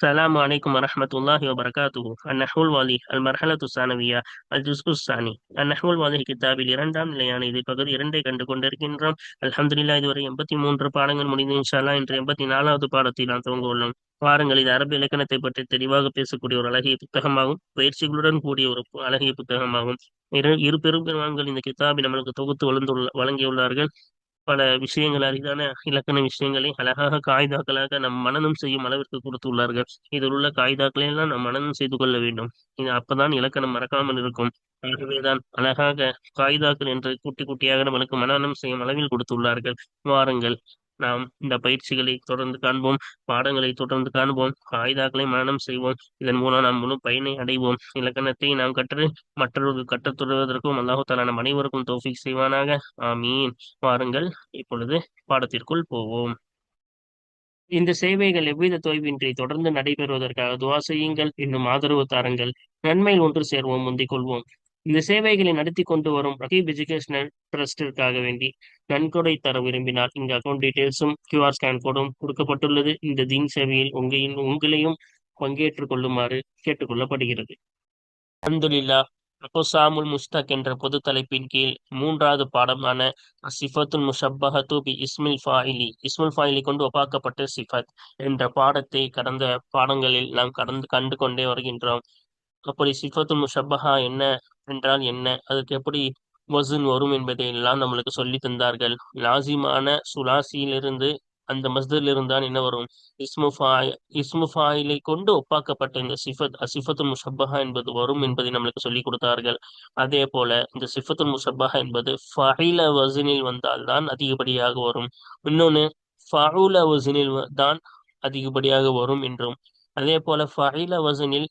السلام عليكم ورحمة الله وبركاته. النحو الواضح المرحلة الثانوية الجزء الثاني. النحو الواضح கிதாபில் இரண்டாம் நிலையான இதில் பகுதி இரண்டை கண்டு கொண்டிருக்கின்றோம். அல்ஹம்துலில்லாஹ் இதுவரை 83 பாடங்கள் முடிந்து இன்ஷா அல்லாஹ் இன்று 84வது பாடத்தில் நாம் துவங்க உள்ளோம். வாருங்கள், இது அரபு இலக்கணத்தை பற்றி தெளிவாக பேசக்கூடிய ஒரு அழகிய புத்தகமாகும், பயிற்சிகளுடன் கூடிய ஒரு அழகிய புத்தகமாகும். இரு பெரும்பான்கள் இந்த கிதாபை நம்மளுக்கு தொகுத்து வழங்கியுள்ளார்கள். பல விஷயங்கள், அரிதான இலக்கண விஷயங்களை அழகாக காய்தாக்களாக நம் மனனம் செய்யும் அளவிற்கு கொடுத்துள்ளார்கள். இதில் உள்ள காய்தாக்களை எல்லாம் நாம் மனனம் செய்து கொள்ள வேண்டும். இது அப்பதான் இலக்கணம் மறக்காமல் இருக்கும். ஆகவேதான் அழகாக காய்தாக்கள் என்று குட்டி குட்டியாக நம்மளுக்கு மனனம் செய்யும் அளவில் கொடுத்துள்ளார்கள். வாருங்கள், நாம் இந்த பயிற்சிகளை தொடர்ந்து காண்போம், பாடங்களை தொடர்ந்து காண்போம், காய்தாக்களை மனனம் செய்வோம். இதன் மூலம் நாம் முழு பயனை அடைவோம். இலக்கணத்தை நாம் கற்று மற்றவர்கள் கற்றுத் தருவதற்கும் அல்லாஹு தஆலா நம் அனைவருக்கும் தௌஃபீக் செய்வானாக. ஆமீன். வாருங்கள், இப்பொழுது பாடத்திற்குள் போவோம். இந்த சேவைகள் எவ்வித தொய்வின்றி தொடர்ந்து நடைபெறுவதற்காக துஆ செய்யுங்கள், இன்னும் ஆதரவு தாருங்கள். நன்மையில் ஒன்று சேர்வோம், முந்திக் கொள்வோம். இந்த சேவைகளை நடத்தி கொண்டு வரும் ரகீப் எஜுகேஷனல் ட்ரஸ்டிற்காக வேண்டி நன்கொடை தர விரும்பினால் இங்கு அக்கௌண்ட் டீடைல்ஸும் QR ஸ்கேன் கோடும் கொடுக்கப்பட்டுள்ளது. இந்த தீன் சேவையில் உங்களையும் பங்கேற்றுக் கொள்ளுமாறு கேட்டுக்கொள்ளப்படுகிறது. அல்ஹம்துலில்லாஹ். அக்ஸாமுல் முஸ்தக் என்ற பொது தலைப்பின் கீழ் மூன்றாவது பாடமான சிஃபத்துல் முஷப்பஹத்து பி இஸ்முல் ஃபாயிலி கொண்டு ஒப்பாக்கப்பட்ட சிஃபத் என்ற பாடத்தை கடந்த பாடங்களில் நாம் கண்டு கொண்டே வருகின்றோம். அப்படி சிஃபத்துல் முஷப்பஹா என்ன என்றால் என்ன, அதுக்கு எப்படி வஸன் வரும் என்பதை எல்லாம் நம்மளுக்கு சொல்லி தந்தார்கள். லாசிமான சுலாசியிலிருந்து, அந்த மஸ்தரிலிருந்து தான் என்ன வரும், இஸ்மு ஃபாயிலை கொண்டு ஒப்பாக்கப்பட்ட இந்த சிஃபத்துல் முஷப்பஹா என்பது வரும் என்பதை நம்மளுக்கு சொல்லி கொடுத்தார்கள். அதே போல இந்த சிஃபத்துல் முஷப்பஹா என்பது ஃபஇல வஸனில் வந்தால்தான் அதிகப்படியாக வரும், இன்னொன்னு ஃபஉல வஸனில் தான் அதிகப்படியாக வரும் என்றும், அதே போல ஃபஇல வஸனில்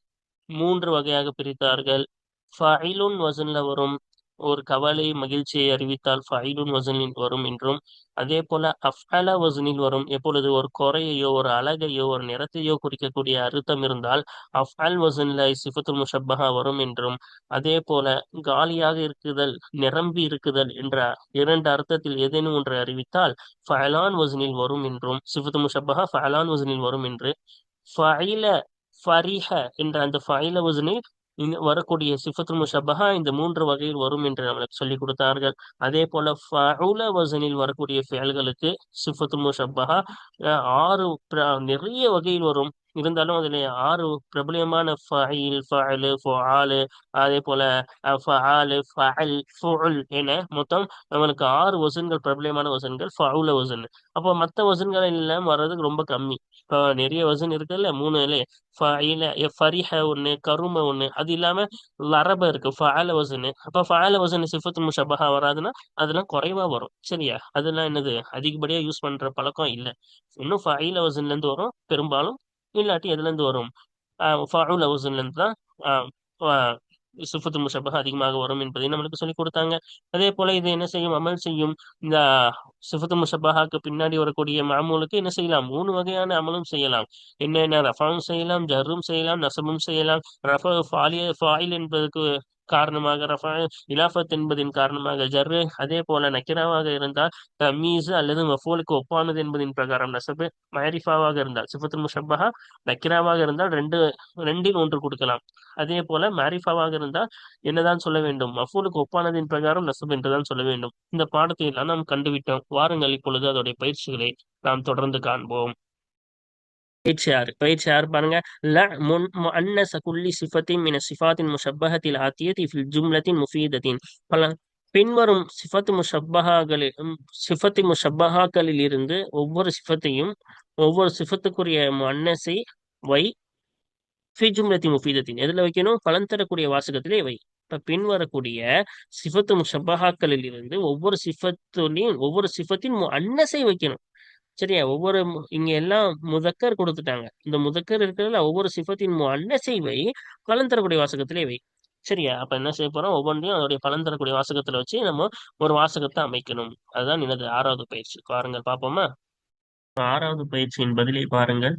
3 வகையாக பிரித்தார்கள். ஃபஇலுன் வஸன்ல வரும், ஒரு கவலை மகிழ்ச்சியை அறிவித்தால் ஃபஇலுன் வஸனில் வரும் என்றும், அதே போல அஃஅல வஸனில் வரும், எப்பொழுது ஒரு குறையையோ ஒரு அழகையோ ஒரு நிறத்தையோ குறிக்கக்கூடிய அர்த்தம் இருந்தால் அஃஅல் வஸன்ல சிஃபத்துல் முஷப்பஹா வரும் என்றும், அதே போல காலியாக இருக்குதல், நிரம்பி இருக்குதல் என்ற 2 அர்த்தத்தில் ஏதேனும் ஒன்றை அறிவித்தால் ஃபஅலான் வஸனில் வரும் என்றும், சிஃபத்துல் முஷப்பஹா ஃபஅலான் வஸனில் வரும் என்று, ஃபஇல ஃபரிஹ என்ற அந்த ஃபஇல வஸனில் வரக்கூடிய சிஃபத்துல் முஷப்பஹா இந்த 3 வகையில் வரும் என்று நம்மளுக்கு சொல்லிக் கொடுத்தார்கள். அதே போல ஃபஉல வஸனில் வரக்கூடிய செயல்களுக்கு சிஃபத்துல் முஷப்பஹா 6 நிறைய வகையில் வரும். இருந்தாலும் அதில் 6 பிரபலியமான ஃபஇல், ஃபஅலு, ஃபுஆலு, அதே போல ஃபஆலு, ஃபஅல், ஃபுஉல் என மொத்தம் நம்மளுக்கு 6 வசன்கள், பிரபலியமான வசன்கள் ஃபஉல வசன். அப்போ மற்ற வசன்கள் எல்லாம் வர்றதுக்கு ரொம்ப கம்மி. இப்போ நிறைய வசன் இருக்குல்ல, 3 ஃபஇல, ஃபரிஹ ஒண்ணு, கரும ஒண்ணு, அது இல்லாம லரப இருக்கு, ஃபஅல வசனு. அப்ப ஃபஅல வசனு சிஃபத்துல் முஷப்பஹா வராதுன்னா அதெல்லாம் குறைவா வரும். சரியா? அதெல்லாம் என்னது, அதிகப்படியா யூஸ் பண்ற பழக்கம் இல்ல. இன்னும் ஃபஇல வசன்ல இருந்து வரும் பெரும்பாலும், இல்லாட்டி எதுல இருந்து வரும், ஃபஅல வசன்ல இருந்து தான் சிஃபத்துல் முஷப்பஹா அதிகமாக வரும் என்பதை நம்மளுக்கு சொல்லி கொடுத்தாங்க. அதே போல இது என்ன செய்யும், அமல் செய்யும். இந்த சிஃபத்துல் முஷப்பஹாக்கு பின்னாடி வரக்கூடிய மாமூலுக்கு என்ன செய்யலாம், 3 வகையான அமலும் செய்யலாம். என்னென்ன, ரஃபாவும் செய்யலாம், ஜர்ரும் செய்யலாம், நசபும் செய்யலாம். ரஃபா ஃபாயில் என்பதற்கு காரணமாக ரஃபா, இலாஃபத் என்பதின் காரணமாக ஜர்ரு, அதே போல நக்கிராவாக இருந்தால் தமீஸ் அல்லது மஃபூலுக்கு ஒப்பானது என்பதின் பிரகாரம் நசபு, மஅரிஃபாவாக இருந்தால் சிஃபத்துல் முஷப்பஹா, நக்கிராவாக இருந்தால் ரெண்டில் ஒன்று கொடுக்கலாம். அதே போல மஅரிஃபாவாக இருந்தால் என்னதான் சொல்ல வேண்டும், மஃபூலுக்கு ஒப்பானதின் பிரகாரம் நசப் என்றுதான் சொல்ல வேண்டும். இந்த பாடத்தை எல்லாம் நாம் கண்டுவிட்டோம். வாருங்கள், இப்பொழுது அதோடைய பயிற்சிகளை நாம் தொடர்ந்து காண்போம். பயிற்சி 6 பாருங்க. ல முஅன்னஸ குல்லி சிஃபத்தின் மின சிஃபாத்தின் முஷப்பஹத்தில் ஆத்தியதி ஃபில் ஜும்லத்தின் முஃபீதத்தின். பல பின்வரும் சிஃபத்தி முஷப்பஹாக்களில் இருந்து ஒவ்வொரு சிஃபத்தையும், ஒவ்வொரு சிஃபத்துக்குரிய முஅன்னஸை வை, ஃபி ஜும்லத்தின் முஃபீதத்தின் எதுல வைக்கணும், பலன் தரக்கூடிய வாசகத்திலே வை. இப்ப பின்வரக்கூடிய சிஃபத்து முஷப்பஹாக்களில் இருந்து ஒவ்வொரு சிஃபத்தின் முஅன்னஸை வைக்கணும். சரியா? இங்க எல்லாம் முதக்கர் கொடுத்துட்டாங்க. இந்த முதக்கர் இருக்கிறதுல ஒவ்வொரு சிஃபத்தின் முஅன்னஸை வை, பலன் தரக்கூடிய வாசகத்திலே வை. சரியா? அப்ப என்ன செய்ய போறோம், ஒவ்வொன்றையும் அதோடைய பலன் தரக்கூடிய வாசகத்துல வச்சு நம்ம ஒரு வாசகத்தை அமைக்கணும். அதுதான் எனது 6வது பயிற்சி. பாருங்கள், பார்ப்போமா? 6வது பயிற்சியின் பதிலை பாருங்கள்.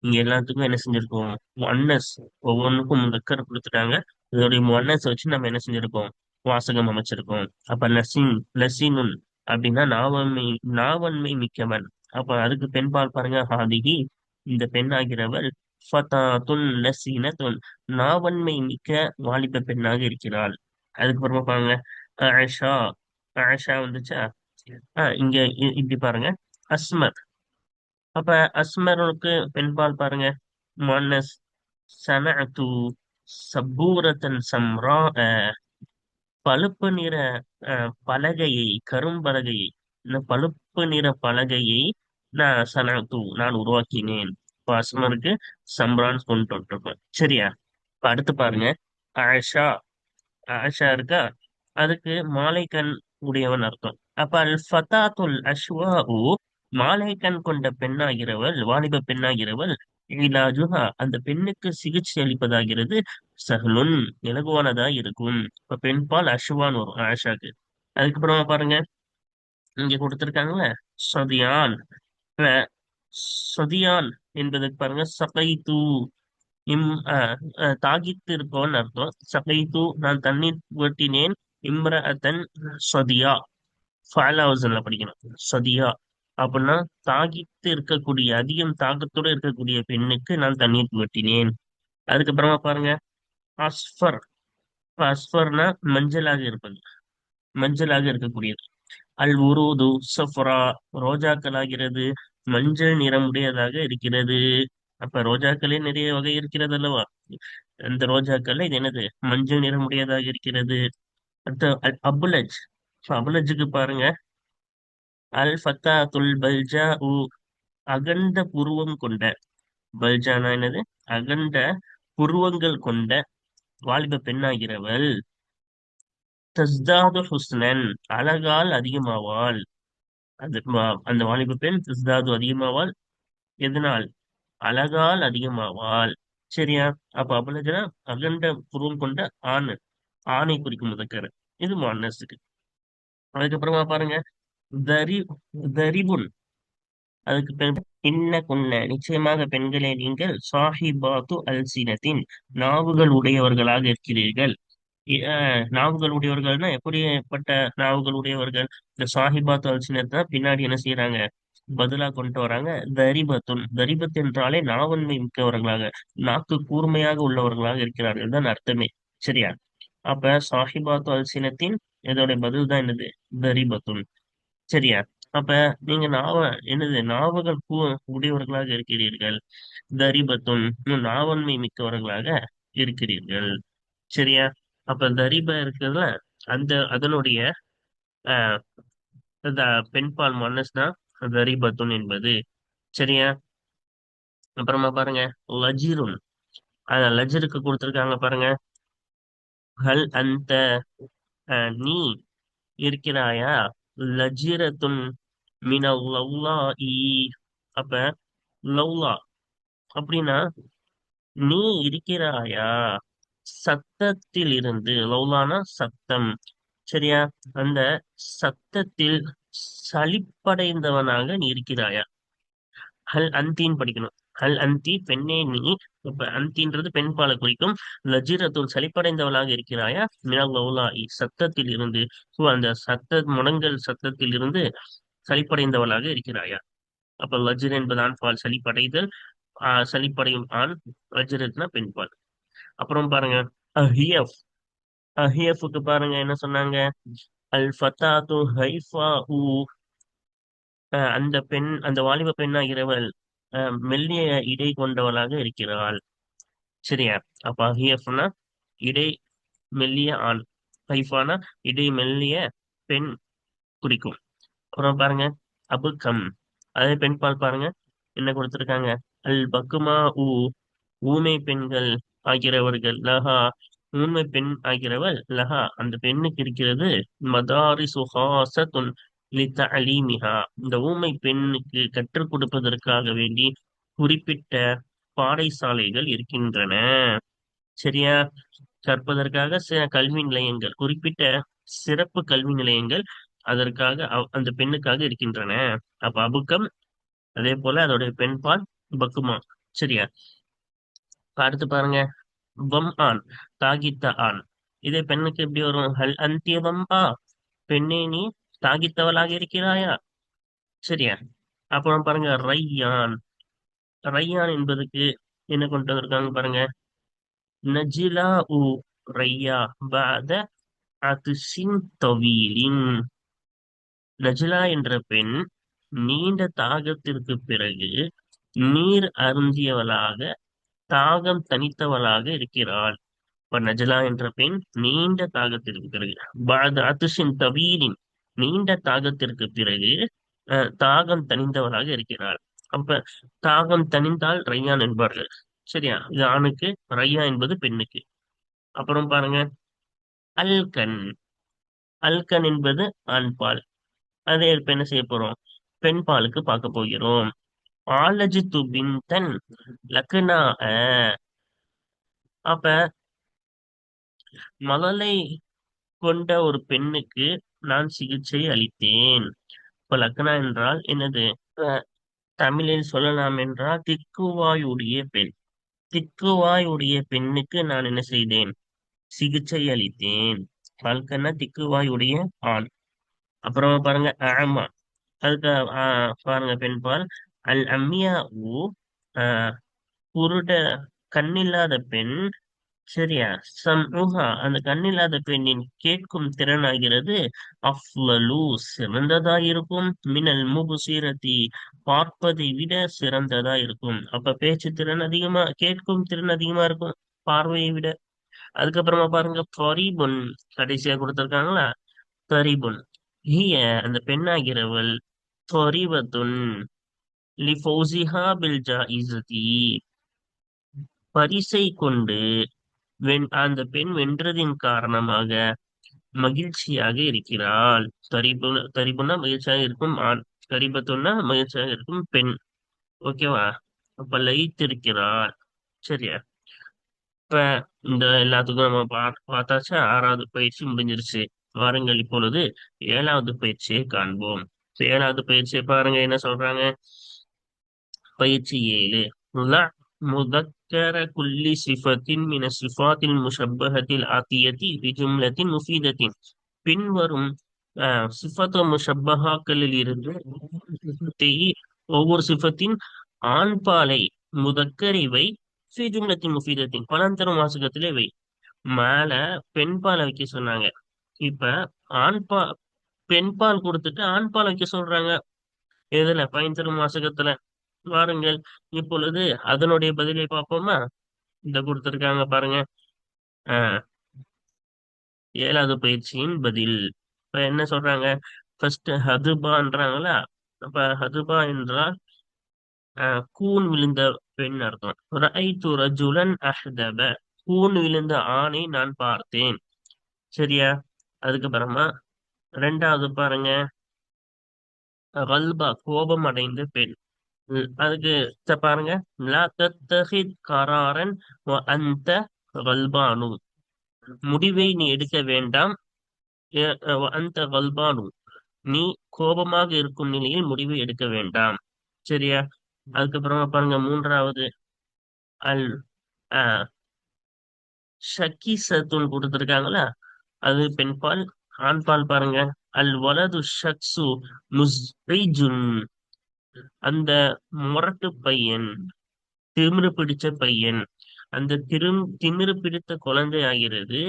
இங்க எல்லாத்துக்கும் என்ன செஞ்சிருக்கோம், முஅன்னஸ், ஒவ்வொன்றுக்கும் முதக்கர் கொடுத்துட்டாங்க. இதோடைய முஅன்னஸ் வச்சு நம்ம என்ன செஞ்சிருக்கோம், வாசகம் அமைச்சிருக்கோம். அப்ப லசீனுன் அப்படின்னா நாவன்மை மிக்கவன். அப்ப அதுக்கு பெண்பால் பாருங்க, ஹாதிகி, இந்த பெண் ஆகிறவள், ஃபதாத்துன் லசீனத்துன், நாவன்மை மிக்க வாலிப பெண்ணாக இருக்கிறாள். அதுக்கப்புறமா பாருங்க, ஆயிஷா. ஆயிஷா வந்துச்சா? இங்க இப்படி பாருங்க, அஸ்மர். அப்ப அஸ்மருக்கு பெண்பால் பாருங்க, முஅன்னஸ். சனஅது சப்பூரத்தன் சம்ரா, பழுப்பு நிற பலகையை, கரும்பலகையை, இந்த பழுப்பு நிற பலகையை நான் உருவாக்கினேன். இப்ப அஸ்மருக்கு சம்ரான் கொண்டு வந்துருப்பேன். சரியா? இப்ப அடுத்து பாருங்க, ஆஷா. ஆஷா இருக்கா? அதுக்கு மாலை கண் உடையவன் அர்த்தம். அப்ப அல் ஃபதாத்துல் அஷ்வாஉ, மாலை கண் கொண்ட பெண்ணாகிறவள், வாலிப பெண்ணாகிறவள், இலாஜுஹா, அந்த பெண்ணுக்கு சிகிச்சை அளிப்பதாகிறது, சஹ்லுன், இலகுவானதா இருக்கும். இப்ப பெண்பால் அஷ்வான் வரும் ஆஷாக்கு. அதுக்கப்புறமா பாருங்க, இங்க கொடுத்திருக்காங்கல்ல, சதியான். இப்ப சதியான் என்பதுக்கு பாருங்க, சகைத்து. இம் தாகித்து இருப்பவன் அர்த்தம். சகைத்து, நான் தண்ணீர் புகட்டினேன். இம்ரஅத்தன் சதியா, ஃபாலா வசன்ல படிக்கணும். சதியா அப்படின்னா தாகித்து இருக்கக்கூடிய, அதிகம் தாகத்தோட இருக்கக்கூடிய பெண்ணுக்கு நான் தண்ணீர் புகட்டினேன். அதுக்கப்புறமா பாருங்க, அஸ்ஃபர். இப்ப அஸ்ஃபர்னா மஞ்சளாக இருப்பது, மஞ்சளாக இருக்கக்கூடியது. அல் உருது சஃப்ரா, ரோஜாக்களாகிறது மஞ்சள் நிறமுடையதாக இருக்கிறது. அப்ப ரோஜாக்களே நிறைய வகை இருக்கிறது அல்லவா? அந்த ரோஜாக்கள்ல இது என்னது, மஞ்சள் நிறமுடையதாக இருக்கிறது. அடுத்து அல் அபுலஜ். அபுலஜுக்கு பாருங்க, அல் ஃபத்தாத்துல் பல்ஜா உ, அகண்ட புருவம் கொண்ட. பல்ஜானா என்னது? அகண்ட புருவங்கள் கொண்ட வாலிப பெண்ணாகிறவள். தஸ்தாது ஹுஸ்னன், அழகால் அதிகமாவாள். அந்த வாலிப பெண் தஸ்தாது அதிகமாவாள். எதனால்? அழகால் அதிகமாவாள். சரியா? அப்ப அபலஜனா அகண்ட புருவம் கொண்ட ஆண், ஆணை குறிக்கும் முதக்கர். இது முஅன்னஸுக்கு. அதுக்கப்புறமா பாருங்க, தரி தரிபுன். அதுக்கு பெண், இன்ன குன்ன, நிச்சயமாக பெண்களே நீங்கள், சாஹிபாத்து அல்சினத்தின், நாவுகள் உடையவர்களாக இருக்கிறீர்கள். நாவுகள் உடையவர்கள்னா எப்படிப்பட்ட நாவுகள் உடையவர்கள்? இந்த சாஹிபாத்து அல்சினத்தை பின்னாடி என்ன செய்யறாங்க, பதிலா கொண்டு வராங்க. தரிபத்துன், தரிபத் என்றாலே நாவன்மை மிக்கவர்களாக, நாக்கு கூர்மையாக உள்ளவர்களாக இருக்கிறார்கள் தான் அர்த்தமே. சரியா? அப்ப சாஹிபாத்து அல்சினத்தின் இதோட பதில் தான் என்னது? தரிபத்துன். சரியா? அப்ப நீங்க என்னது, நாவுகள் உடையவர்களாக இருக்கிறீர்கள். தரிபத்துன், நாவன்மை மிக்கவர்களாக இருக்கிறீர்கள். சரியா? அப்ப தரிப இருக்கிறதுல அதனுடைய ஆஹ் பெண்பால் மனஸ் தான் தரிபத்துன் என்பது. சரியா? அப்புறமா பாருங்க, லஜிருன். லஜருக்கு கொடுத்திருக்காங்க பாருங்க, ஹல் அந்த, நீ இருக்கிறாயா, லஜிரத்துன் மினல் லவ்லாஇ. அப்ப லவ்லா அப்படின்னா நீ இருக்கிறாயா, சத்தத்தில் இருந்து. லவ்லானா சத்தம். சரியா? அந்த சத்தத்தில் சலிப்படைந்தவனாக நீ இருக்கிறாயா. ஹல் அந்தின்னு படிக்கணும். ஹல் அந்தி, பெண்ணே நீ. இப்ப அந்தின்றது பெண்பாலை குறிக்கும். லஜிரத்துன், சலிப்படைந்தவளாக இருக்கிறாயா, மினல் லவ்லாஇ, சத்தத்தில் இருந்து. அந்த முடங்கல் சத்தத்தில் இருந்து சலிப்படைந்தவளாக இருக்கிறாயா. அப்ப லஜ்ர் என்பது ஆண் பால், சலிப்படைதல். சலிப்படையும் ஆண். லஜ்ரத்னா பெண்பால். அப்புறம் பாருங்க, அஹியஃப். அஹியஃப்க்கு பாருங்க என்ன சொன்னாங்க, அல் ஃபதாத்து ஹைஃபா உ, அந்த பெண், அந்த வாலிப பெண்ணாகிறவள் மெல்லிய இடை கொண்டவளாக இருக்கிறாள். சரியா? அப்ப அஹியஃப்னா இடை மெல்லிய ஆண், ஹைஃபானா இடை மெல்லிய பெண் குறிக்கும். அப்புறம் பாருங்க, அபுக்கம். அதே பெண்பால் பாருங்க என்ன கொடுத்திருக்காங்க, அல் பக்குமா ஊ, ஊமை பெண்கள் ஆகிறவர்கள். லஹா, ஊமை பெண் ஆகிறவள். லஹா, அந்த பெண்ணுக்கு இருக்கிறது. மதாரி சுஹாசத்துன் லிதஅலீமிஹா, இந்த ஊமை பெண்ணுக்கு கற்றுக் கொடுப்பதற்காக வேண்டி குறிப்பிட்ட பாடசாலைகள் இருக்கின்றன. சரியா? கற்பதற்காக கல்வி நிலையங்கள், குறிப்பிட்ட சிறப்பு கல்வி நிலையங்கள் அதற்காக அந்த பெண்ணுக்காக இருக்கின்றன. அப்ப அபுக்கம், அதே போல அதோடைய பெண்பால் பக்குமா. சரியா? இப்ப அடுத்து பாருங்க, வம் ஆன், தாகித்த ஆண். இதே பெண்ணுக்கு எப்படி வரும், ஹல் அந்திய வம் ஆ, பெண்ணே நீ தாகித்தவளாக இருக்கிறாயா. சரியா? அப்புறம் பாருங்க, ரையான். ரையான் என்பதுக்கு என்ன கொண்டு வந்திருக்காங்க பாருங்க. நஜிலா உ ரையா பாத அதுஷின் தவீலின். நஜ்லா என்ற பெண் நீண்ட தாகத்திற்கு பிறகு நீர் அருந்தியவளாக, தாகம் தணித்தவளாக இருக்கிறாள். இப்ப நஜ்லா என்ற பெண் நீண்ட தாகத்திற்கு பிறகு, பாத அதுஷின் தவீலின், நீண்ட தாகத்திற்கு பிறகு தாகம் தணிந்தவளாக இருக்கிறாள். அப்ப தாகம் தணிந்தால் ரையான் என்பார்கள். சரியா? இது ஆணுக்கு, ரையா என்பது பெண்ணுக்கு. அப்புறம் பாருங்க, அல்கன். அல்கன் என்பது ஆண்பால். அதே இப்ப என்ன செய்ய போறோம்? பெண் பாலுக்கு பார்க்க போகிறோம். ஆலஜித்து பின்தன் லக்னா. அப்ப மழலை கொண்ட ஒரு பெண்ணுக்கு நான் சிகிச்சை அளித்தேன். இப்ப லக்னா என்றால் என்னது? அஹ் தமிழில் சொல்லலாம் என்றால் திக்குவாயுடைய பெண். திக்குவாயுடைய பெண்ணுக்கு நான் என்ன செய்தேன்? சிகிச்சை அளித்தேன். பல்கன்னா திக்குவாயுடைய ஆண். அப்புறம் பாருங்க ஆமா. அதுக்கு பாருங்க பெண்பால். அல் அம்மியா ஊ, குருட, கண்ணில்லாத பெண். சரியா? சம்உஹா, அந்த கண்ணில்லாத பெண்ணின் கேட்கும் திறனாகிறது அஃலலு, சிறந்ததா இருக்கும். மினல் முபுசிரதி, பார்ப்பதை விட சிறந்ததா இருக்கும். அப்ப பேச்சு திறன் அதிகமா, கேட்கும் திறன் அதிகமா இருக்கும் பார்வையை விட. அதுக்கப்புறமா பாருங்க தொரிபுன், கடைசியா கொடுத்திருக்காங்களா? தொரிபுன் ஹிய, அந்த பெண்ணாகிறவள், தொரிபத்துன் லிஃபௌசிஹா பில் ஜாயிசதி, பரிசை கொண்டு அந்த பெண் வென்றதின் காரணமாக மகிழ்ச்சியாக இருக்கிறாள். தரிபுனா மகிழ்ச்சியாக இருக்கும் ஆண், கரிபத்துன்னா மகிழ்ச்சியாக இருக்கும் பெண். ஓகேவா? அப்ப லயித்திருக்கிறாள். சரியா? இப்ப இந்த எல்லாத்துக்கும் நம்ம பார்த்தாச்சா? ஆறாவது பயிற்சி முடிஞ்சிருச்சு. வாருங்கள் இப்பொழுது ஏழாவது பயிற்சியை காண்போம். ஏழாவது பயிற்சியை பாருங்க என்ன சொல்றாங்க. பயிற்சி 7. முதக்கர குல்லி சிஃபத்தின் மின சிஃபாத்தில் முஷப்பஹத்தில் ஆத்தியத்தி பிஜும்லத்தின் முஃபீதத்தின். பின்வரும் சிஃபத்து முஷப்பஹாக்களில் இருந்து ஒவ்வொரு சிஃபத்தின் ஆண்பாலை முதக்கரை வை, ஃபி ஜும்லத்தின் முஃபீதத்தின் பலந்தரும் வாசகத்திலே வை. மேல பெண்பாலை வைக்க சொன்னாங்க. இப்ப ஆண்பா பெண்பால் கொடுத்துட்டு ஆண்பால் வைக்க சொல்றாங்க. எதுல? பயன்தரும் வாசகத்துல. வாருங்கள் இப்பொழுது அதனுடைய பதிலை பார்ப்போமா? இந்த கொடுத்திருக்காங்க பாருங்க. ஆஹ் ஏழாவது பயிற்சியின் பதில். இப்ப என்ன சொல்றாங்க? ஃபர்ஸ்ட் ஹதுபான்றாங்களா? அப்ப ஹதுபா என்றால் கூன் விழுந்த பெண் அர்த்தம். ரஐத்து ரஜுலன் அஹ்தப, கூன் விழுந்த ஆணை நான் பார்த்தேன். சரியா? அதுக்கப்புறமா ரெண்டாவது பாருங்க, கல்பா, கோபம் அடைந்த பெண். அதுக்கு பாருங்க, லா தத்தஹித் கராரன் வ அன்த கல்பானு, முடிவை நீ எடுக்க வேண்டாம். அந்த கல்பானு, நீ கோபமாக இருக்கும் நிலையில் முடிவை எடுக்க வேண்டாம். சரியா? அதுக்கப்புறமா பாருங்க மூன்றாவது, அல் ஷக்கீசத்துன்னு கொடுத்துருக்காங்களா? அது பெண்பால். ஆண்பால் பாருங்க, அல் வலது ஷக்சு முஸ்ரிஜுன், அந்த முரட்டு பையன், திமிரு பிடிச்ச பையன், அந்த திமிரு பிடித்த குழந்தை ஆகிறது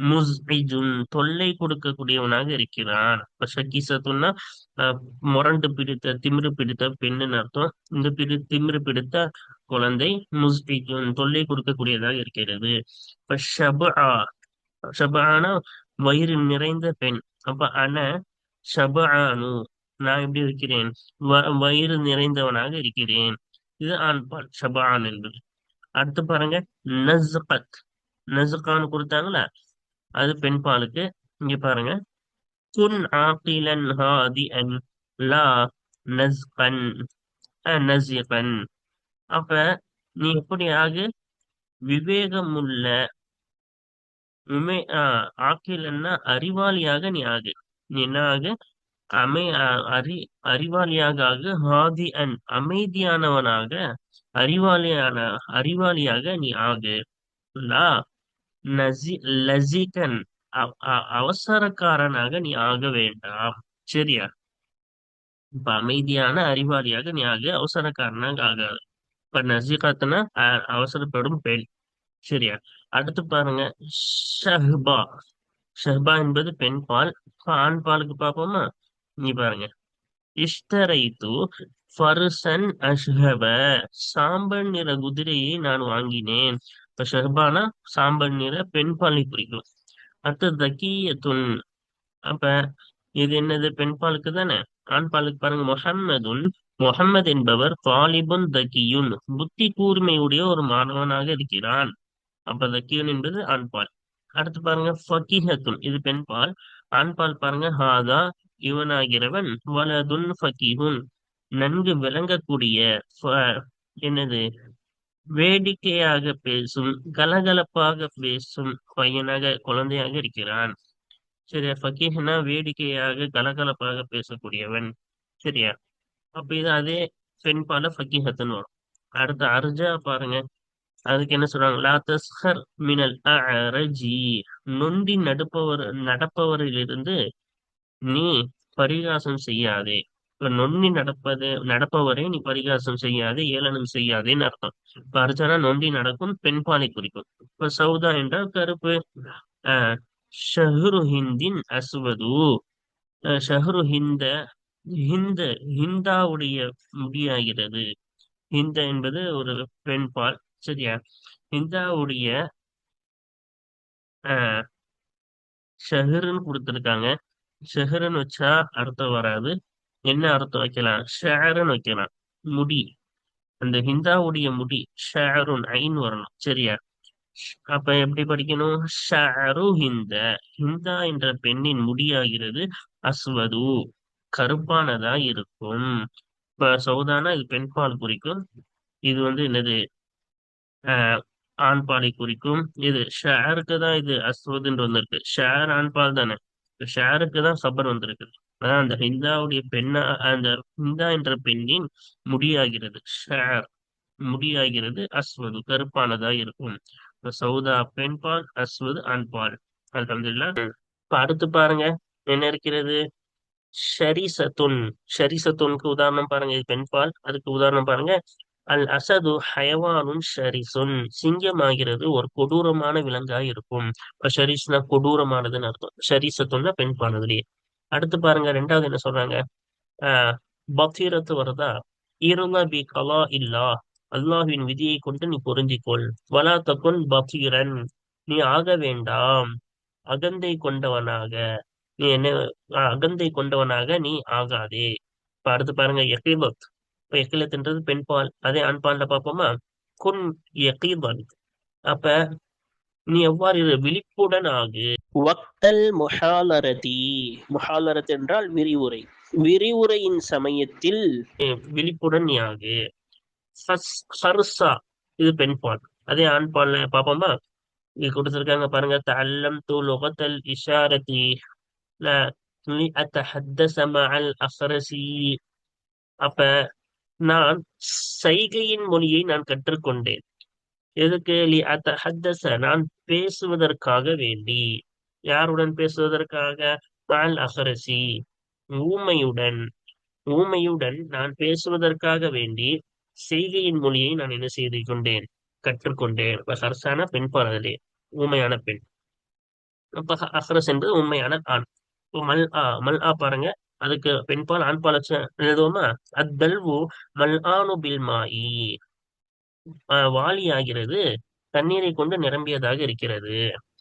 முஸ்ரிஜுன், தொல்லை கொடுக்கக்கூடியவனாக இருக்கிறான். இப்ப ஷக்கீசத்துன்னா அஹ், முரண்டு பிடித்த, திமிரு பிடித்த பெண்ணுன்னு அர்த்தம். இந்த திமிரு பிடித்த குழந்தை முஸ்ரிஜுன், தொல்லை கொடுக்கக்கூடியதாக இருக்கிறது. இப்ப ஷபானா வயிறு நிறைந்த பெண். அப்ப ஷபானு, நான் எப்படி இருக்கிறேன்? வயிறு நிறைந்தவனாக இருக்கிறேன். இது ஆண்பால் ஷபான் என்பது. அடுத்து பாருங்க, நஸ்கத். நஸ்கான்னு கொடுத்தாங்களா? அது பெண்பாலுக்கு. இங்க பாருங்க, குன் ஆகிலன் ஹாதிஅன் லா நஸ்கன் நசிகன். அப்ப நீ எப்படி ஆகு? விவேகமுள்ள, ஆக்கிலன்னா அறிவாளியாக நீ ஆகு. நீ என்ன ஆகு? அமை அறிவாளியாக ஆகு. ஹாதி அன், அமைதியானவனாக, அறிவாளியான அறிவாளியாக நீ ஆகு. லா நசி லசிகன், அவசரக்காரனாக நீ ஆக வேண்டாம். சரியா? இப்ப அமைதியான அறிவாளியாக நீ ஆகு, அவசரக்காரனாக ஆகாது. இப்ப நசிகத்துனா அவசரப்படும் பெண். சரியா? அடுத்து பாருங்க, ஷஹ்பா. ஷஹ்பா என்பது பெண் பால். இப்ப ஆண் பாலுக்கு பார்ப்போமா? நீ பாருங்க, இஷ்டரைத்து ஃபர்சன் அஷ்ஹப. சாம்பல் நிற குதிரையை நான் வாங்கினேன். இப்ப ஷஹ்பானா சாம்பல் நிற பெண் பாலை குறிக்கும். அடுத்து தக்கியத்துன். அப்ப இது என்னது? பெண் பாலுக்கு தானே. ஆண் பாலுக்கு பாருங்க, முஹம்மதுன். முஹம்மது என்பவர் தாலிபுன் தக்கியுன், புத்தி கூர்மையுடைய ஒரு மாணவனாக இருக்கிறான். அப்ப தக்கியுன் என்பது ஆண் பால். அடுத்து பாருங்க, ஃபகிஹத்துன். இது பெண் பால். ஆண் பால் பாருங்க, ஹாதா இவனாகிறவன் வலதுன் ஃபகிஹுன், நன்கு விளங்கக்கூடிய என்னது, வேடிக்கையாக பேசும், கலகலப்பாக பேசும் பையனாக, குழந்தையாக இருக்கிறான். சரியா? ஃபகீஹ்னா வேடிக்கையாக கலகலப்பாக பேசக்கூடியவன். சரியா? அப்ப இது அதே பெண் பால ஃபகீஹத்துன்னு வரும். அடுத்து அர்ஜா பாருங்க, அதுக்கு என்ன சொல்றாங்க? லா தஸ்ஹர் மினல் அஅரஜி. நொண்டி நடப்பவரிலிருந்து நீ பரிகாசம் செய்யாதே. இப்ப நொண்டி நடப்பவரை நீ பரிகாசம் செய்யாதே, ஏளனம் செய்யாதேன்னு அர்த்தம். இப்ப அர்ஜானா நொண்டி நடக்கும், பெண் பாலை குறிக்கும். இப்ப சௌதா என்றால் கருப்பு. ஆஹ் ஷஹ்ரு ஹிந்தின் அஸ்வது. ஷஹ்ரு ஹிந்த ஹிந்தாவுடைய முடியாகிறது. ஹிந்த என்பது ஒரு பெண் பால். சரியா? ஹிந்தாவுடைய ஆஹ் ஷஹருன்னு கொடுத்திருக்காங்க. ஷஹருன்னு வச்சா அர்த்தம் வராது. என்ன அர்த்தம் வைக்கலாம்? ஷேருன்னு வைக்கலாம். முடி. அந்த ஹிந்தாவுடைய முடி ஷேருன் ஐன் வரணும். சரியா? அப்ப எப்படி படிக்கணும்? ஷஅரு ஹிந்த. ஹிந்தா என்ற பெண்ணின் முடியாகிறது அஸ்வது, கருப்பானதா இருக்கும். இப்ப சௌதானா இது பெண் பால் குறிக்கும். இது வந்து என்னது? ஆஹ் ஆண் பாலை குறிக்கும். இது ஷேருக்கு தான் இது அஸ்வதுன்னு வந்திருக்கு. ஷேர் ஆண் பால் தானே. ஷேருக்கு தான் சபர் வந்திருக்கு. அதான் அந்த ஹிந்தாவுடைய பெண்ணா, அந்த ஹிந்தா என்ற பெண்ணின் முடியாகிறது ஷேர், முடியாகிறது அஸ்வது, கருப்பானதா இருக்கும். இப்ப சௌதா பெண் பால், அஸ்வது ஆண் பால். அல்ஹம்துலில்லாஹ். இப்ப அடுத்து பாருங்க, என்ன இருக்கிறது? ஷரிசத்துன். ஷரிசத்துன்க்கு உதாரணம் பாருங்க, இது பெண் பால். அதுக்கு உதாரணம் பாருங்க, அல் அசது ஹயவானுன் ஷரிசுன். சிங்கம் ஆகிறது ஒரு கொடூரமான விலங்காய் இருக்கும். இப்ப ஷரிஸ்னா கொடூரமானதுன்னு அர்த்தம். ஷரிசத்துன்னா பெண் பானதுலயே. அடுத்து பாருங்க, ரெண்டாவது என்ன சொல்றாங்க? ஆஹ் பக்தீரத்து வருதா? இருந்த பி கலா இல்லா. அல்லாஹ்வின் விதியை கொண்டு நீ பொருந்திக்கொள். வலா தகுன் பக்தீரன். நீ ஆக வேண்டாம் அகந்தை கொண்டவனாக. நீ என்ன? அகந்தை கொண்டவனாக நீ ஆகாதே. இப்ப அடுத்து பாருங்க, யகீலத். இப்ப யகீலத்ன்றது பெண் பால். அதே ஆண் பால்ல பார்ப்போமா? குன் யகீதன். அப்ப நீ எவ்வாறு இரு? விழிப்புடன் ஆகு. வக்தல் முஹாலரதி. முஹாலரத் என்றால் விரிவுரை. விரிவுரையின் சமயத்தில் விழிப்புடன் நீ ஆகு. ஃபர்சா. இது பெண் பால். அதே ஆண் பால்ல பார்ப்போமா? இங்க கொடுத்திருக்காங்க பாருங்க, தஅல்லம் து லுகத்தல் இஷாரதி لأتحدث مع الأخرسي. அப்ப நான் சைகையின் மொழியை நான் கற்றுக்கொண்டேன். எதுக்கு? லிஅத்தஹத்தஸ, நான் பேசுவதற்காக வேண்டி. யாருடன் பேசுவதற்காக? மால் அஹ்ரசி, ஊமையுடன். ஊமையுடன் நான் பேசுவதற்காக வேண்டி செய்கையின் மொழியை நான் என்ன செய்து கொண்டேன்? கற்றுக்கொண்டேன். இப்ப ஹர்சான பெண் பாலதிலே, ஊமையான பெண். அப்ப அஹ்ரஸ் என்பது உண்மையான ஆண். இப்போ மல் ஆ பாருங்க, அதுக்கு பெண் பால் ஆண் பால் வச்சு எழுதுவோமா? அத்தல்வு மல் ஆனு பில் மாயி. வாளி ஆகிறது தண்ணீரை கொண்டு நிரம்பியதாக இருக்கிறது.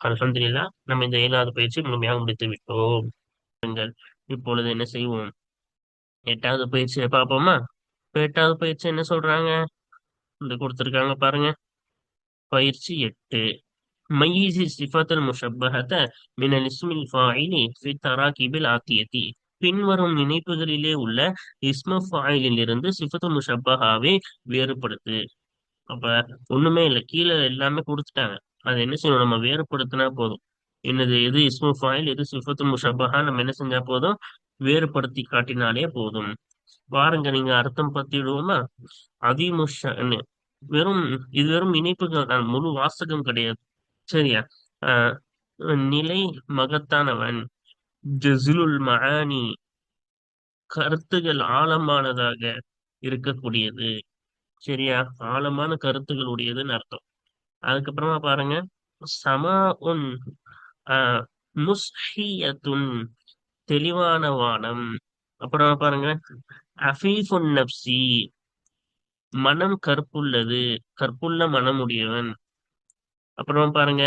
அல்ஹம்துலில்லாஹ், நம்ம இந்த 7வது பயிற்சி முழுமையாக முடித்து விட்டோம். இப்பொழுது என்ன செய்வோம்? 8வது பயிற்சியை பார்ப்போமா? இப்ப 8வது பயிற்சி என்ன சொல்றாங்க? இந்த கொடுத்திருக்காங்க பாருங்க, பயிற்சி 8. மையிசி சிஃபத்தல் முஷப்பஹத மினல் இஸ்மில் ஃபாயிலி ஃபி தராகிபில் ஆத்தியதி. பின்வரும் நினைப்புகளிலே உள்ள இஸ்ம ஃபாயிலில் இருந்து சிஃபத்துல் முஷப்பஹாவை வேறுபடுத்து. அப்ப ஒண்ணுமே இல்லை, கீழே எல்லாமே கொடுத்துட்டாங்க. அதை என்ன செய்யணும்? நம்ம வேறுபடுத்தினா போதும். என்னது? எது இஸ்மு ஃபாயில், எது சிஃபத்து முஷப்பஹா, நம்ம என்ன செஞ்சா போதும்? வேறுபடுத்தி காட்டினாலே போதும். பாருங்க, நீங்க அர்த்தம் பத்திடுவோமா? அதிமுஷன்னு வெறும், இது வெறும் இணைப்புகள் தான், முழு வாசகம் கிடையாது. சரியா? ஆஹ் நிலை மகத்தானவன். ஜஸ்லுல் மஆனி, கருத்துகள் ஆழமானதாக இருக்கக்கூடியது. சரியா? ஆழமான கருத்துக்கள் உடையதுன்னு அர்த்தம். அதுக்கப்புறமா பாருங்க, சமா உன் ஆஹ் முஸ்ஹியத்துன், தெளிவான வானம். அப்புறமா பாருங்க, அஃபீஃபுன் நப்சி, மனம் கற்புள்ளது, கற்புள்ள மனம் உடையவன். அப்புறமா பாருங்க,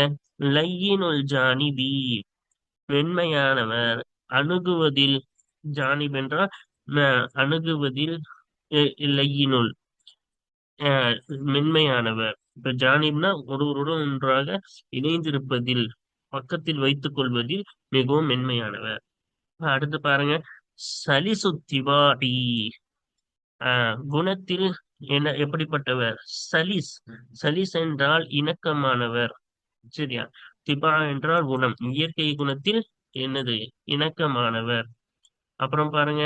லையினுல் ஜானிபி, மென்மையானவர். அணுகுவதில், ஜானிப் என்றால் அணுகுவதில், லையினுல், அஹ் மென்மையானவர். இப்ப ஜானிப்னா ஒருவருடன் ஒன்றாக இணைந்திருப்பதில், பக்கத்தில் வைத்துக் கொள்வதில் மிகவும் மென்மையானவர். அடுத்து பாருங்க, சலிசுத்திவாடி, குணத்தில் என்ன எப்படிப்பட்டவர்? சலிஸ், சலிஸ் என்றால் இணக்கமானவர். சரியா? திபா என்றால் குணம், இயற்கை குணத்தில் என்னது? இணக்கமானவர். அப்புறம் பாருங்க,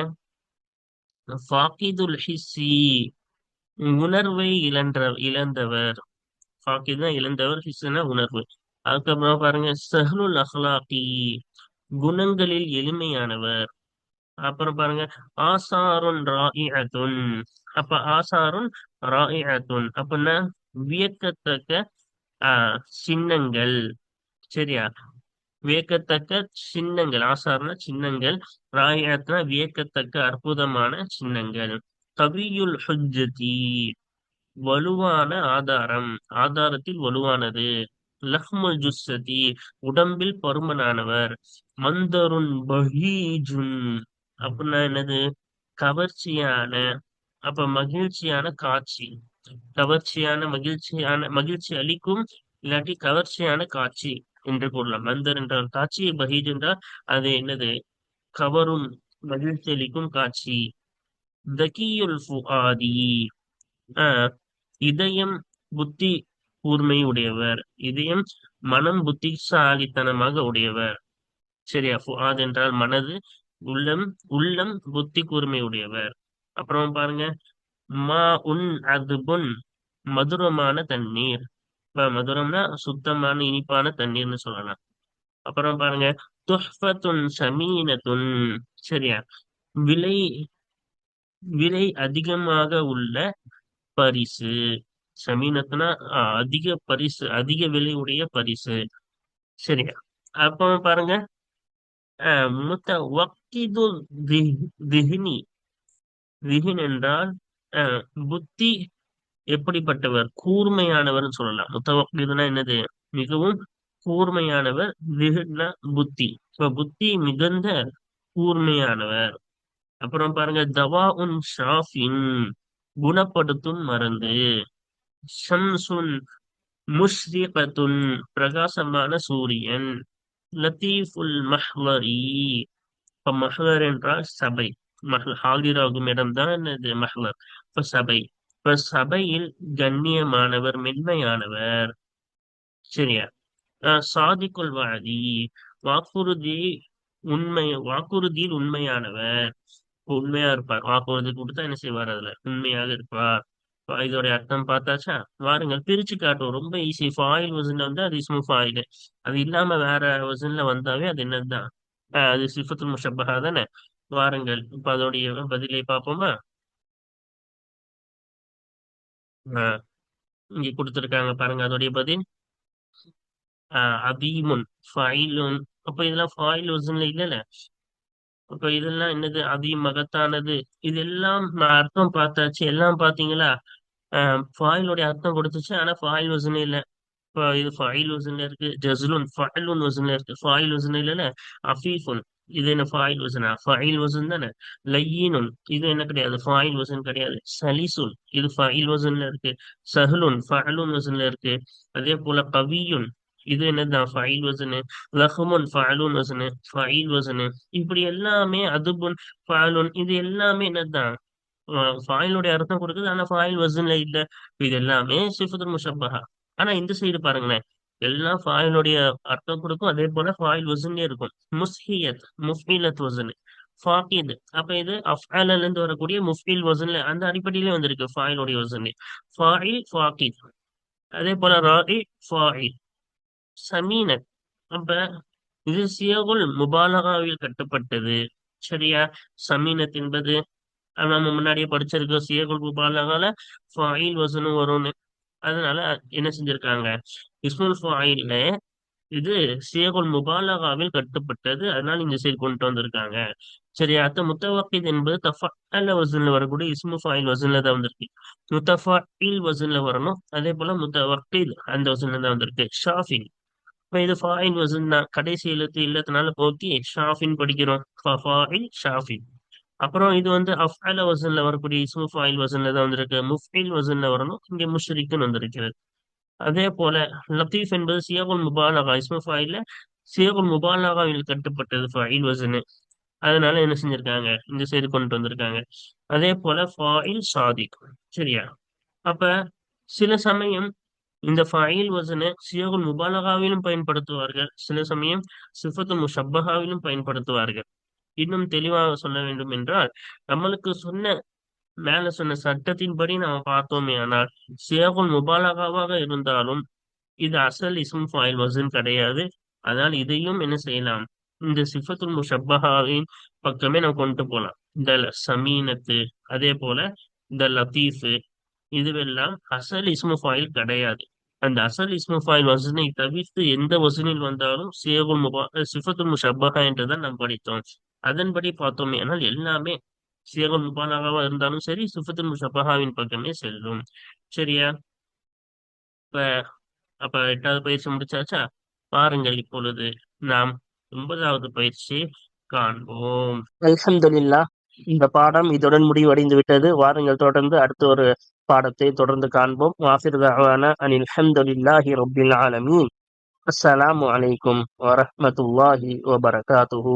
ஃபாகிதுல் ஹிஸ்ஸி, உணர்வை இழந்தவர். ஃபாகித்னா இழந்தவர், ஹிஸ்ஸுனா உணர்வு. அதுக்கப்புறம் பாருங்க, சஹ்லுல் அஹ்லாகி, குணங்களில் எளிமையானவர். அப்புறம் பாருங்க, ஆசாருன் ராயிஅத்துன். அப்ப ஆசாருன் ராயிஅத்துன் அப்படின்னா வியக்கத்தக்க சின்னங்கள். சரியா? வியக்கத்தக்க சின்னங்கள், ஆசார்னா சின்னங்கள், ராயிஅத்னா வியக்கத்தக்க அற்புதமான சின்னங்கள். கவியுல் ஹுஜ்ஜதி, வலுவான ஆதாரம், ஆதாரத்தில் வலுவானது. லஹ்முல் ஜுஸ்ஸதி, உடம்பில் பருமனானவர். மந்தருன் பஹீஜுன் அப்படின்னா என்னது? கவர்ச்சியான, அப்ப மகிழ்ச்சியான காட்சி. கவர்ச்சியான, மகிழ்ச்சி அளிக்கும், இல்லாட்டி கவர்ச்சியான காட்சி என்று கூறலாம். மந்தர் என்ற ஒரு காட்சி, பஹீஜ் என்றால் அது என்னது? கவரும், மகிழ்ச்சி அளிக்கும் காட்சி. தகியுல் ஃபுஆதி, ஆஹ் இதயம் புத்தி கூர்மை உடையவர். இதயம், மனம் புத்திசாலித்தனமாக உடையவர். சரியா? ஃபுஆத் என்றால் மனது, உள்ளம், உள்ளம் புத்தி கூர்மை உடையவர். அப்புறம் பாருங்க, மா உன் அதுபுன், மதுரமான தண்ணீர். இப்ப மதுரம்னா சுத்தமான இனிப்பான தண்ணீர்னு சொல்லலாம். அப்புறம் பாருங்க, துஹ்ஃபத்துன் ஷமீனத்துன். சரியா? விலை, விலை அதிகமாக உள்ள பரிசு. ஷமீனத்துனா அதிக பரிசு, அதிக விலை உடைய பரிசு. சரியா? அப்போ பாருங்க, முத்த வக்கிது திஹ்னி, திஹின் என்றால் அஹ், புத்தி எப்படிப்பட்டவர்? கூர்மையானவர்னு சொல்லலாம். முத்தவக்கிதுனா என்னது? மிகவும் கூர்மையானவர். திஹ்னா புத்தி. இப்ப புத்தி மிகுந்த கூர்மையானவர். அப்புறம் பாருங்க, தவா உன் ஷாஃபின், குணப்படுத்தும் மருந்து. ஷம்சுன் முஷ்ரிகத்துன், பிரகாசமான சூரியன். லத்தீஃபுல் மஹ்வரி, இப்ப மஹ்வர் என்றால் சபை. ஆகிராகும் இடம்தான் இது மஹ்வர். இப்ப சபை. இப்ப சபையில் கண்ணியமானவர், மென்மையானவர். சரியா? சாதிக்குல் வாதி, வாக்குறுதி, வாக்குறுதியில் உண்மையானவர். இப்ப உண்மையா இருப்பார், வாக்குறுதி கொடுத்தா என்ன செய்வார்? அதுல உண்மையாக இருப்பார். இப்ப இதோட அர்த்தம் பார்த்தாச்சா? வாருங்கள் பிரிச்சு காட்டுவோம், ரொம்ப ஈஸி. ஃபாயில் வசன்ல வந்து அது இஸ்மு ஃபாயில். அது இல்லாம வேற வசன்ல வந்தாவே அது என்னதுதான்? அது சிஃபத்துல் முஷப்பஹா தானே? வாருங்கள் இப்ப அதோடைய பதிலை பார்ப்போமா? ஆஹ் இங்க கொடுத்திருக்காங்க பாருங்க, அதோடைய பதில் அதீமுன், ஃபைலுன். அப்ப இதெல்லாம் ஃபாயில் வசன்ல இல்லைல்ல. அப்ப இதெல்லாம் என்னது? மகத்தானது. இதெல்லாம் நான் அர்த்தம் பார்த்தாச்சு, எல்லாம் பாத்தீங்களா? ஃபாயிலுடைய அர்த்தம் கொடுத்துச்சு, ஆனா ஃபாயில் வசனே இல்ல. இப்ப இது ஃபாயில் வசன்ல இருக்கு. ஜஸ்லுன், ஃபஅலுன் வசன்ல இருக்கு. ஃபாயில் வசன் இல்லைல்ல. அஃபீஃபுன், இது என்ன ஃபாயில் வசனா? ஃபாயில் வசன் தானே. லையினுன், இது என்ன கிடையாது? ஃபாயில் வசன் கிடையாது. சலிசுன், இது ஃபாயில் வசன்ல இருக்கு. சஹ்லுன், ஃபஅலுன் வசன்ல இருக்கு. அதே போல கவியுன், இது என்னதான்? ஃபைல் வசனு. லஹ்முன், ஃபஅலுன் வசனு, ஃபைல் வசனு. இப்படி எல்லாமே அதுபுன், ஃபஅலுன், இது எல்லாமே என்னதான்? ஃபாயிலுடைய அர்த்தம் கொடுக்குது, ஆனா ஃபாயில் வசன்ல இல்ல. இது எல்லாமே சிஃபத்துல் முஷப்பஹா. ஆனா இந்த சைடு பாருங்களேன், எல்லாம் ஃபாயிலுடைய அர்த்தம் கொடுக்கும், அதே போல ஃபாயில் வசன்லயே இருக்கும். முஸ்ஹியத், முஃபிலத் வசன். ஃபாகித், அப்ப இது அஃஅல இருந்து வரக்கூடிய முஃபில் வசன்ல அந்த அடிப்படையிலே வந்திருக்கு, ஃபாயிலுடைய வசன்ல. ஃபாயில், ஃபாகித். அதே போல ராஇ, ஃபாயில். சமீனத், அப்ப இது சியகுல் முபாலகாவில் கட்டப்பட்டது. சரியா? சமீனத் என்பது நம்ம முன்னாடியே படிச்சிருக்கோம், சியகுல் முபாலகால ஃபாயில் வசனம் வரும்னு. அதனால என்ன செஞ்சிருக்காங்க, இஸ்முல் ஃபாயில்ல இது சியகுல் முபாலகாவில் கட்டுப்பட்டது, அதனால இந்த சைடு கொண்டு வந்திருக்காங்க. சரி, அடுத்த முத்தவக்கித் என்பது தஃஅல வசன்ல வரக்கூடிய இஸ்மு ஃபாயில் வசன்ல தான் வந்திருக்கு. முத்தஃபாயில் வசன்ல வரணும். அதே போல முத்தவக்கித் அந்த வசன்ல தான் வந்திருக்கு. ஷாஃபி, இப்ப இது ஃபாயில் வசன் தான், கடைசி எழுத்து இல்லத்தினால போக்கி ஷாஃபின் படிக்கிறோம். ஃபாயில் ஷாஃபின். அப்புறம் இது வந்து அஃஅல வசன்ல வரக்கூடிய இஸ்மு ஃபாயில் வசன்ல தான் வந்திருக்கு. முஃபில் வசன்ல வரணும், இங்க முஷ்ரிக்குன்னு வந்திருக்கிறது. அதே போல லத்தீஃப் என்பது சியகுல் முபாலகா, இஸ்மு ஃபாயில்ல சியகுல் முபாலகாவில் கட்டுப்பட்டது ஃபாயில் வசனு. அதனால என்ன செஞ்சிருக்காங்க, இந்த சைடு கொண்டு வந்திருக்காங்க. அதே போல ஃபாயில் சாதிக். சரியா? அப்ப சில சமயம் இந்த ஃபைல் வசன சியகுல் முபாலகாவிலும் பயன்படுத்துவார்கள், சில சமயம் சிஃபத்து முஷப்பஹாவிலும் பயன்படுத்துவார்கள். இன்னும் தெளிவாக சொல்ல வேண்டும் என்றால், நம்மளுக்கு சொன்ன மேல சொன்ன சட்டத்தின்படி நாம பார்த்தோமே ஆனால், சியகுல் முபாலகாவாக இருந்தாலும் இது அசல் இஸ்ம் ஃபாயில் வசன் கிடையாது. அதனால் இதையும் என்ன செய்யலாம், இந்த சிஃபத்துல் முஷப்பஹாவின் பக்கமே நம்ம கொண்டு போலாம். இந்த சமீனத்து, அதே போல இந்த லத்தீஃபு, இதுவெல்லாம் அசல் இஸ்மு ஃபாயில் கிடையாது. அந்த அசல் இஸ்மு ஃபாயில் வசனை தவிர்த்து எந்த வசனில் வந்தாலும் சிஃபத்துல் முஷப்பஹா என்றுதான் நாம் படித்தோம். அதன்படி பார்த்தோமே ஆனால் எல்லாமே சியகுல் முபாலகாவா இருந்தாலும் சரி, சிஃபத்துல் முஷப்பஹாவின் பக்கமே செல்லும். சரியா? இப்ப அப்ப 8வது பயிற்சி முடிச்சாச்சா? பாருங்கள், இப்பொழுது நாம் 9வது பயிற்சி காண்போம். அல்ஹம்துலில்லாஹ், இந்த பாடம் இதுடன் முடிவடைந்து விட்டது. வாருங்கள், தொடர்ந்து அடுத்த ஒரு பாடத்தை தொடர்ந்து காண்போம். வாஃபிர் தஅவானா அனில் ஹம்துலில்லாஹி ரப்பில் ஆலமீன். அஸ்ஸலாமு அலைக்கும் வரஹ்மத்துல்லாஹி வபரகாத்துஹு.